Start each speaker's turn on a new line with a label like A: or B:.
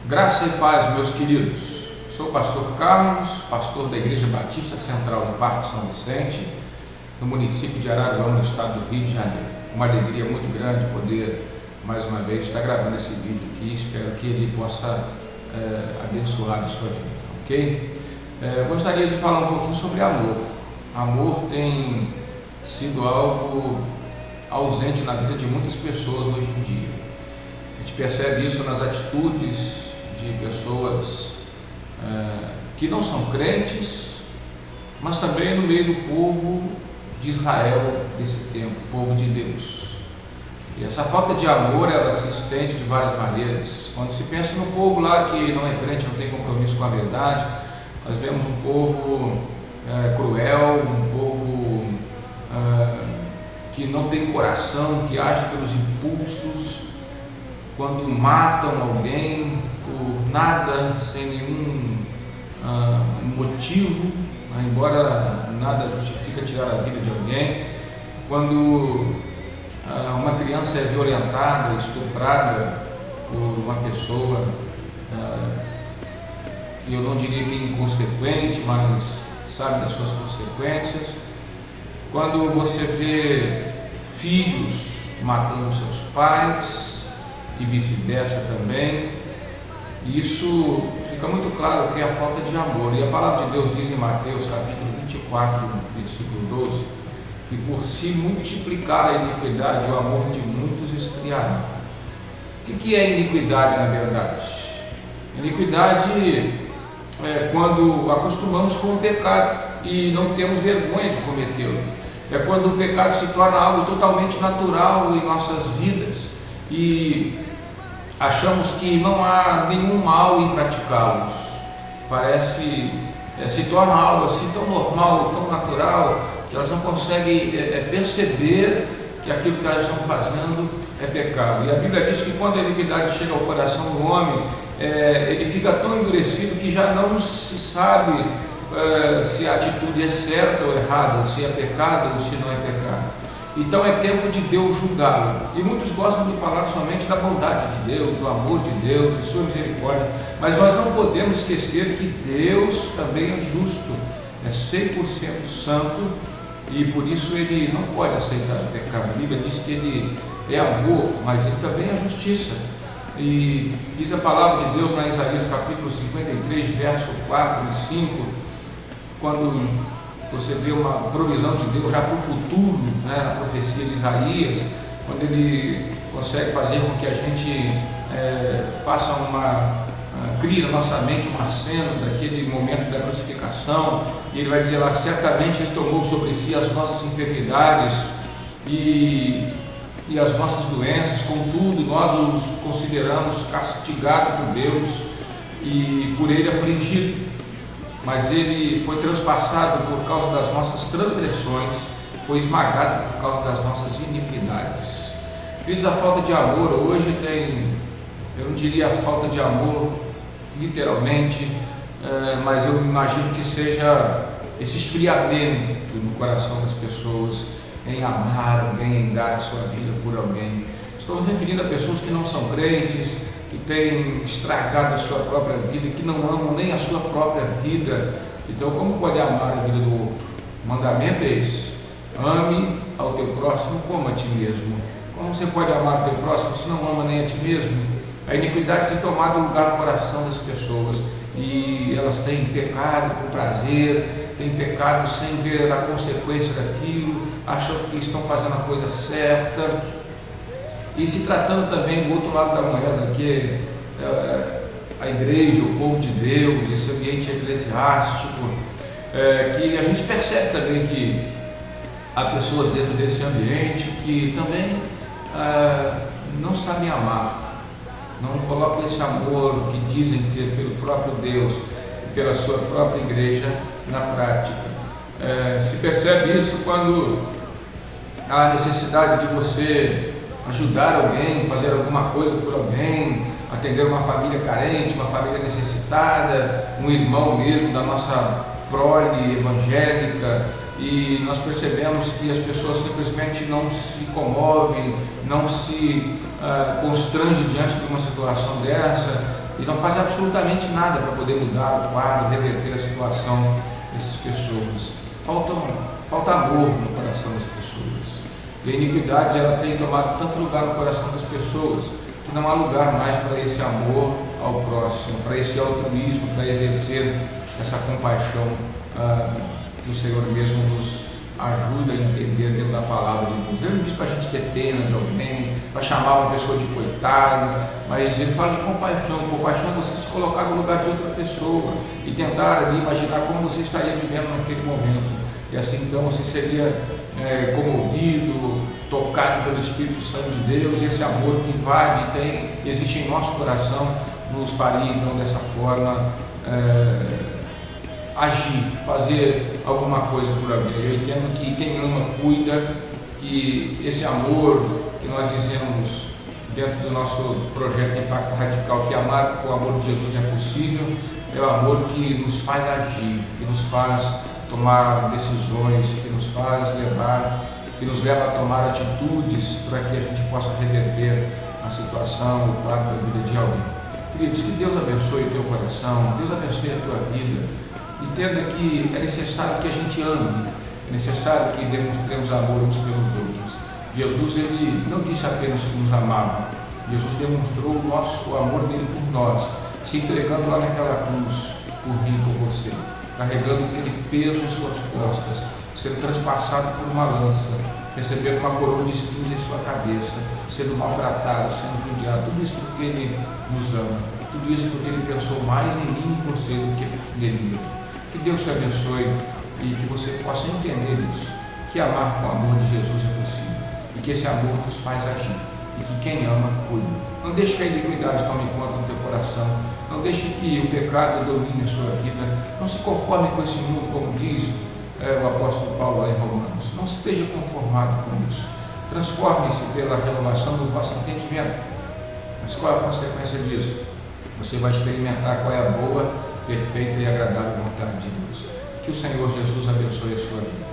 A: Graça e paz, meus queridos. Sou o pastor Carlos, pastor da Igreja Batista Central do Parque São Vicente, no município de Araruama, no estado do Rio de Janeiro. Uma alegria muito grande poder, mais uma vez, estar gravando esse vídeo aqui. Espero que ele possa abençoar a sua vida, ok? Gostaria de falar um pouquinho sobre amor. Amor tem sido algo ausente na vida de muitas pessoas hoje em dia. A gente percebe isso nas atitudes de pessoas que não são crentes, mas também no meio do povo de Israel desse tempo, povo de Deus. E essa falta de amor, ela se estende de várias maneiras. Quando se pensa no povo lá que não é crente, não tem compromisso com a verdade, nós vemos um povo cruel, um povo que não tem coração, que age pelos impulsos, quando matam alguém por nada, sem nenhum motivo, embora nada justifica tirar a vida de alguém, quando uma criança é violentada, estuprada por uma pessoa que eu não diria que é inconsequente, mas sabe das suas consequências, quando você vê filhos matando seus pais e vice-versa também, isso fica muito claro que é a falta de amor. E a palavra de Deus diz em Mateus capítulo 24, versículo 12, que por se multiplicar a iniquidade, o amor de muitos esfriará. O que é iniquidade na verdade? Iniquidade é quando acostumamos com o pecado e não temos vergonha de cometê-lo. É quando o pecado se torna algo totalmente natural em nossas vidas e achamos que não há nenhum mal em praticá-los. Parece, se torna algo assim tão normal, tão natural, que elas não conseguem perceber que aquilo que elas estão fazendo é pecado. E a Bíblia diz que quando a iniquidade chega ao coração do homem, ele fica tão endurecido que já não se sabe se a atitude é certa ou errada, se é pecado ou se não é pecado. Então é tempo de Deus julgá-lo. E muitos gostam de falar somente da bondade de Deus, do amor de Deus, de sua misericórdia, mas nós não podemos esquecer que Deus também é justo, é 100% santo, e por isso ele não pode aceitar o pecado. A Bíblia diz que ele é amor, mas ele também é justiça. E diz a palavra de Deus na Isaías capítulo 53, verso 4 e 5, quando você vê uma provisão de Deus já para o futuro, na profecia de Isaías, quando ele consegue fazer com que a gente faça crie na nossa mente uma cena daquele momento da crucificação, e ele vai dizer lá que certamente ele tomou sobre si as nossas enfermidades e as nossas doenças, contudo nós os consideramos castigados por Deus e por ele afligido. Mas ele foi transpassado por causa das nossas transgressões, foi esmagado por causa das nossas iniquidades. Queridos, a falta de amor hoje eu não diria a falta de amor literalmente, mas eu imagino que seja esse esfriamento no coração das pessoas em amar alguém, em dar a sua vida por alguém. Estou me referindo a pessoas que não são crentes, que têm estragado a sua própria vida, que não amam nem a sua própria vida. Então, como pode amar a vida do outro? O mandamento é esse: ame ao teu próximo como a ti mesmo. Como você pode amar o teu próximo se não ama nem a ti mesmo? A iniquidade tem tomado lugar no coração das pessoas e elas têm pecado com prazer, têm pecado sem ver a consequência daquilo, acham que estão fazendo a coisa certa. E se tratando também do outro lado da moeda, que é a igreja, o povo de Deus, esse ambiente eclesiástico, que a gente percebe também que há pessoas dentro desse ambiente que também não sabem amar, não colocam esse amor que dizem ter pelo próprio Deus e pela sua própria igreja na prática. Se percebe isso quando há necessidade de você ajudar alguém, fazer alguma coisa por alguém, atender uma família carente, uma família necessitada, um irmão mesmo da nossa prole evangélica, e nós percebemos que as pessoas simplesmente não se comovem, não se constrangem diante de uma situação dessa, e não faz absolutamente nada para poder mudar o quadro, reverter a situação dessas pessoas. Falta amor no coração das pessoas. E a iniquidade ela tem tomado tanto lugar no coração das pessoas que não há lugar mais para esse amor ao próximo, para esse altruísmo, para exercer essa compaixão que o Senhor mesmo nos ajuda a entender dentro da palavra de Deus. Ele não diz para a gente ter pena de alguém, para chamar uma pessoa de coitado, mas ele fala de compaixão. Compaixão é você se colocar no lugar de outra pessoa e tentar ali imaginar como você estaria vivendo naquele momento. E assim então você seria comovido, tocado pelo Espírito Santo de Deus, e esse amor que invade e existe em nosso coração nos faria então dessa forma agir, fazer alguma coisa por alguém. Eu entendo que quem ama cuida, que esse amor que nós dizemos dentro do nosso projeto Impacto Radical, que amar com o amor de Jesus é possível, é o amor que nos faz agir, que nos faz tomar decisões, que nos faz levar, que nos leva a tomar atitudes para que a gente possa reverter a situação, o quadro da vida de alguém. Queridos, que Deus abençoe o teu coração, Deus abençoe a tua vida. Entenda que é necessário que a gente ame, é necessário que demonstremos amor uns pelos outros. Jesus ele não disse apenas que nos amava, Jesus demonstrou o amor dele por nós, se entregando lá naquela cruz por mim e por você, carregando aquele peso em suas costas, sendo transpassado por uma lança, recebendo uma coroa de espinhos em sua cabeça, sendo maltratado, sendo judiado, tudo isso porque ele nos ama, tudo isso porque ele pensou mais em mim e por você do que nele mesmo. Que Deus te abençoe e que você possa entender isso, que amar com o amor de Jesus é possível e que esse amor nos faz agir e que quem ama, cuida. Não deixe que a iniquidade tome conta do teu coração, não deixe que o pecado domine a sua vida, não se conforme com esse mundo, como diz o apóstolo Paulo lá em Romanos, não esteja conformado com isso, transforme-se pela renovação do vosso entendimento. Mas qual é a consequência disso? Você vai experimentar qual é a boa, perfeita e agradável vontade de Deus. Que o Senhor Jesus abençoe a sua vida.